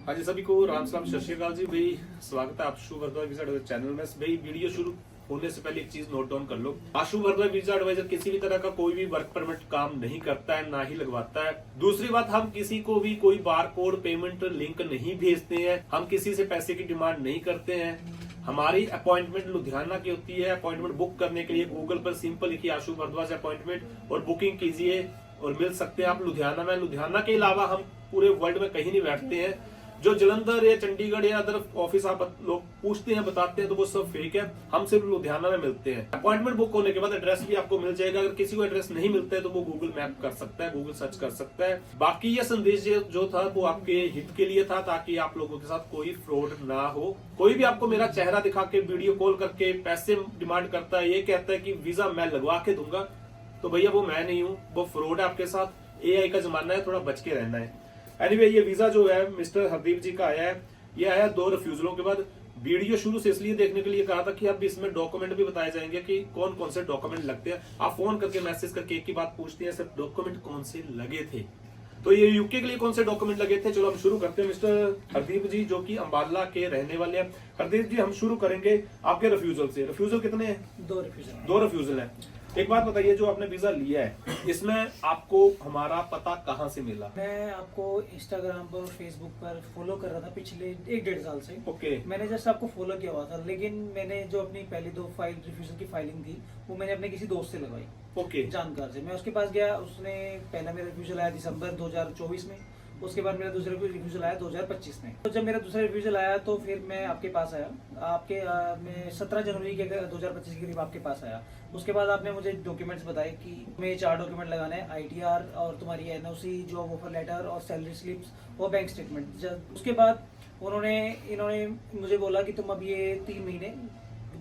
हाँ जी, सभी को राम सलाम सत श्री अकाल जी। भाई स्वागत है आप आशु भारद्वाज वीजा एडवाइजर चैनल में। भाई वीडियो शुरू होने से पहले एक चीज नोट डाउन कर लो। आशु भारद्वाज वीजा एडवाइजर किसी भी तरह का कोई भी वर्क परमिट काम नहीं करता है, ना ही लगवाता है। दूसरी बात, हम किसी को भी कोई बार कोड पेमेंट लिंक नहीं भेजते हैं, हम किसी से पैसे की डिमांड नहीं करते हैं। हमारी अपॉइंटमेंट लुधियाना की होती है। अपॉइंटमेंट बुक करने के लिए गूगल पर सिंपल लिखिए आशु भारद्वाज अपॉइंटमेंट और बुकिंग कीजिए और मिल सकते हैं आप लुधियाना में। लुधियाना के अलावा हम पूरे वर्ल्ड में कहीं नहीं बैठते हैं। जो जलंधर या चंडीगढ़ या अदर ऑफिस आप लोग पूछते हैं बताते हैं तो वो सब फेक है। हम सिर्फ लुधियाना में मिलते हैं। अपॉइंटमेंट बुक होने के बाद एड्रेस भी आपको मिल जाएगा। अगर किसी को एड्रेस नहीं मिलता है तो वो गूगल मैप कर सकता है, गूगल सर्च कर सकता है। बाकी ये संदेश जो था वो आपके हित के लिए था, ताकि आप लोगों के साथ कोई फ्रॉड ना हो। कोई भी आपको मेरा चेहरा दिखा के वीडियो कॉल करके पैसे डिमांड करता है, ये कहता है कि वीजा मैं लगवा के दूंगा, तो भैया वो मैं नहीं हूँ, वो फ्रॉड है आपके साथ। AI का जमाना है, थोड़ा बच के रहना है। एनीवे, ये वीजा जो है मिस्टर हरदीप जी का आया है, ये आया 2 रिफ्यूजलों के बाद। वीडियो शुरू से इसलिए देखने के लिए कहा था कि अब इसमें डॉक्यूमेंट भी बताए जाएंगे कि कौन कौन से डॉक्यूमेंट लगते हैं। आप फोन करके मैसेज करके एक ही बात पूछते हैं, सिर्फ डॉक्यूमेंट कौन से लगे थे। तो ये यूके के लिए कौन से डॉक्यूमेंट लगे थे, चलो हम शुरू करते हैं। मिस्टर हरदीप जी जो कि अंबाला के रहने वाले हैं। हरदीप जी, हम शुरू करेंगे आपके रिफ्यूजल से। रिफ्यूजल कितने हैं? 2 रिफ्यूजल है। एक बात बताइए, जो आपने वीजा लिया है इसमें आपको हमारा पता कहाँ से मिला? मैं आपको इंस्टाग्राम पर, फेसबुक पर फॉलो कर रहा था पिछले 1-1.5 साल से। ओके। मैंने जस्ट आपको फॉलो किया हुआ था, लेकिन मैंने जो अपनी पहली 2 फाइल रिफ्यूजल की फाइलिंग थी वो मैंने अपने किसी दोस्त से लगवाई। ओके। जानकार से मैं उसके पास गया। उसने पहला मेरा रिफ्यूजल आया दिसंबर 2024 में, उसके बाद मेरा दूसरा रिफ्यूजल आया 2025 में। तो जब मेरा दूसरा रिफ्यूजल आया तो फिर मैं आपके पास आया। मैं 17 जनवरी के 2025 के करीब आपके पास आया। उसके बाद आपने मुझे डॉक्यूमेंट्स बताए कि तुम्हें 4 डॉक्यूमेंट लगाने हैं, ITR और तुम्हारी NOC, जॉब ऑफर लेटर और सैलरी स्लिप्स और बैंक स्टेटमेंट। उसके बाद इन्होंने मुझे बोला कि तुम अब ये 3 महीने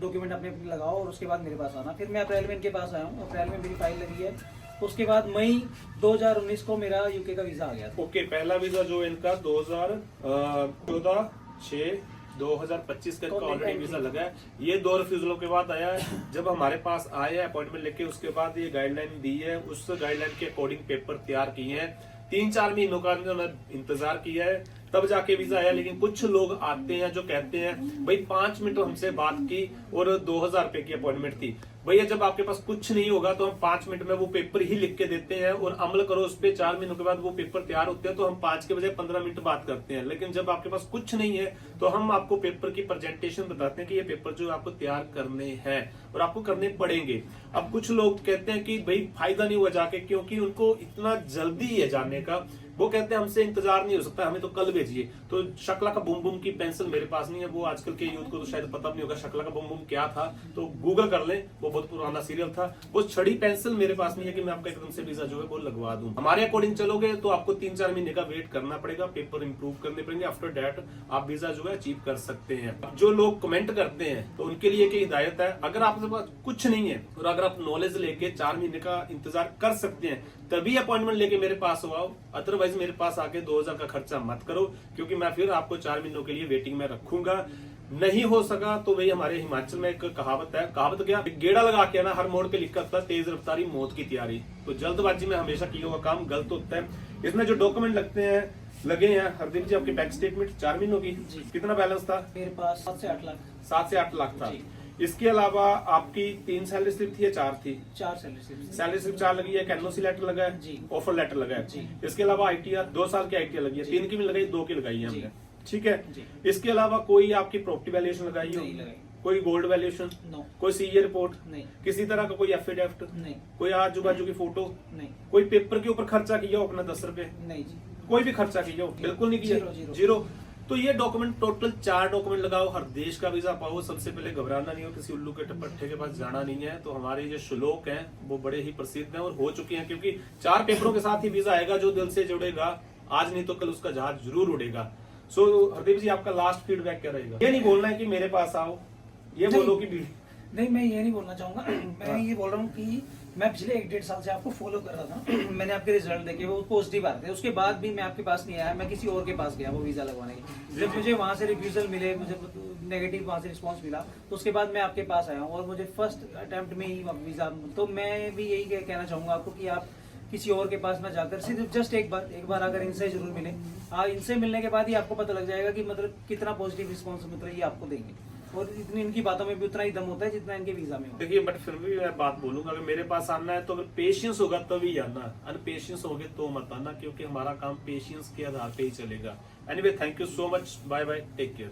डॉक्यूमेंट अपने लगाओ और उसके बाद मेरे पास आना। फिर मैं अप्रैल में इनके पास आया हूँ। अप्रैल में मेरी फाइल लगी है। उसके बाद मई 2019 को मेरा यूके का वीजा आ गया था। ओके, पहला वीजा जो इनका 2014/6/2025 का ऑलरेडी वीजा लगा है। ये 2 रिफ्यूजलों के बाद आया है। जब हमारे पास आए हैं अपॉइंटमेंट लेके, उसके बाद ये गाइडलाइन दी है, उस गाइडलाइन के अकॉर्डिंग पेपर तैयार किए हैं। 3-4 महीनों का इंतजार किया है, तब जाके वीजा आया। लेकिन कुछ लोग आते हैं जो कहते हैं भाई 5 मिनट हमसे बात की और 2000 रुपए की अपॉइंटमेंट थी। भैया, जब आपके पास कुछ नहीं होगा तो हम 5 मिनट में वो पेपर ही लिख के देते हैं और अमल करो उस पे। 4 महीनों के बाद वो पेपर तैयार होते हैं तो हम 5 के बजाय 15 मिनट बात करते हैं। लेकिन जब आपके पास कुछ नहीं है तो हम आपको पेपर की प्रेजेंटेशन बताते हैं कि ये पेपर जो आपको तैयार करने हैं और आपको करने पड़ेंगे। अब कुछ लोग कहते हैं कि भाई फायदा नहीं हुआ जाके, क्योंकि उनको इतना जल्दी है जाने का। वो कहते हैं हमसे इंतजार नहीं हो सकता, हमें तो कल भेजिए। तो शकला का बुम बुम की पेंसिल मेरे पास नहीं है। वो आजकल के यूथ को तो शायद पता भी नहीं होगा शकला का बुम बुम क्या था, तो गूगल कर लें, वो बहुत पुराना सीरियल था। वो छड़ी पेंसिल मेरे पास नहीं है कि मैं आपका एकदम से वीजा जो है वो लगवा दूं। हमारे अकॉर्डिंग चलोगे तो आपको 3-4 महीने का वेट करना पड़ेगा, पेपर इंप्रूव करने पड़ेंगे। आफ्टर दैट आप वीजा जो है अचीव कर सकते हैं। जो लोग कमेंट करते हैं तो उनके लिए एक हिदायत है, अगर आपके पास कुछ नहीं है और अगर आप नॉलेज लेके 4 महीने का इंतजार कर सकते हैं तभी अपॉइंटमेंट लेके मेरे पास आओ। अदरवाइज मेरे पास आके 2000 का खर्चा मत करो, क्योंकि मैं फिर आपको 4 महीनों के लिए वेटिंग में रखूंगा। नहीं हो सका तो भाई हमारे हिमाचल में एक कहावत है, कहावत क्या, गेड़ा लगा के ना हर मोड़ पे लिखा था तेज रफ्तारी मौत की तैयारी। तो जल्दबाजी में हमेशा किया हुआ काम गलत होता है। इसमें जो डॉक्यूमेंट लगे हैं हरदीप जी, आपके बैंक स्टेटमेंट 4 महीनों की, कितना बैलेंस था मेरे पास? 7 से 8 लाख। 7 से 8 लाख था। इसके अलावा आपकी 3 सैलरी स्लिप थी या 4 थी? 4 सैलरी स्लिप। सैलरी स्लिप 4 लगी है। NOC लेटर लगा है जी, ऑफर लेटर लगा है जी। इसके अलावा ITR 2 साल की ITR लगी है। 3 की भी लगाई, 2 की लगाई है हमने, ठीक है जी। इसके अलावा कोई आपकी प्रॉपर्टी वैल्यूएशन लगाई हो? नहीं लगाई। कोई गोल्ड वैल्यूएशन? नो। कोई CA रिपोर्ट? नहीं। किसी तरह का कोई एफिडेविट? नहीं। कोई आजू बाजू की फोटो? नहीं। कोई पेपर के ऊपर खर्चा किया हो अपना 10 रुपए? नहीं जी। कोई भी खर्चा किया हो? बिल्कुल नहीं किया। जीरो। तो ये डॉक्यूमेंट, टोटल 4 डॉक्यूमेंट लगाओ, हर देश का वीजा पाओ। सबसे पहले घबराना नहीं हो, किसी उल्लू के पट्टे के पास जाना नहीं है। तो हमारे जो श्लोक हैं वो बड़े ही प्रसिद्ध हैं और हो चुके हैं, क्योंकि 4 पेपरों के साथ ही वीजा आएगा। जो दिल से जुड़ेगा आज नहीं तो कल उसका जहाज जरूर उड़ेगा। सो हरदीप जी, आपका लास्ट फीडबैक क्या रहेगा? ये नहीं बोलना है कि मेरे पास आओ, ये बोलो कि नहीं, मैं ये नहीं बोलना चाहूंगा। मैं ये बोल रहा हूँ कि मैं पिछले 1-1.5 साल से आपको फॉलो कर रहा था। मैंने आपके रिजल्ट देखे, वो पॉजिटिव आ रहे थे। उसके बाद भी मैं आपके पास नहीं आया, मैं किसी और के पास गया वो वीजा लगवाने के। जब मुझे वहां से रिफ्यूजल मिले, मुझे नेगेटिव वहां से रिस्पांस मिला, तो उसके बाद मैं आपके पास आया हूँ और मुझे फर्स्ट अटेम्प्ट में ही वीजा। तो मैं भी यही कहना चाहूंगा आपको कि आप किसी और के पास ना जाकर सिर्फ जस्ट एक बार अगर इनसे जरूर मिले। इनसे मिलने के बाद ही आपको पता लग जाएगा कि मतलब कितना पॉजिटिव रिस्पॉन्स मतलब ये आपको देंगे, और इतनी इनकी बातों में भी उतना ही दम होता है जितना इनके वीजा में होता है। देखिए बट फिर भी मैं बात बोलूंगा, अगर मेरे पास आना है तो अगर पेशेंस होगा तभी आना, अनपेशेंस होगे तो मत आना, क्योंकि हमारा काम पेशेंस के आधार पे ही चलेगा। Anyway, thank you so much, bye bye, take care.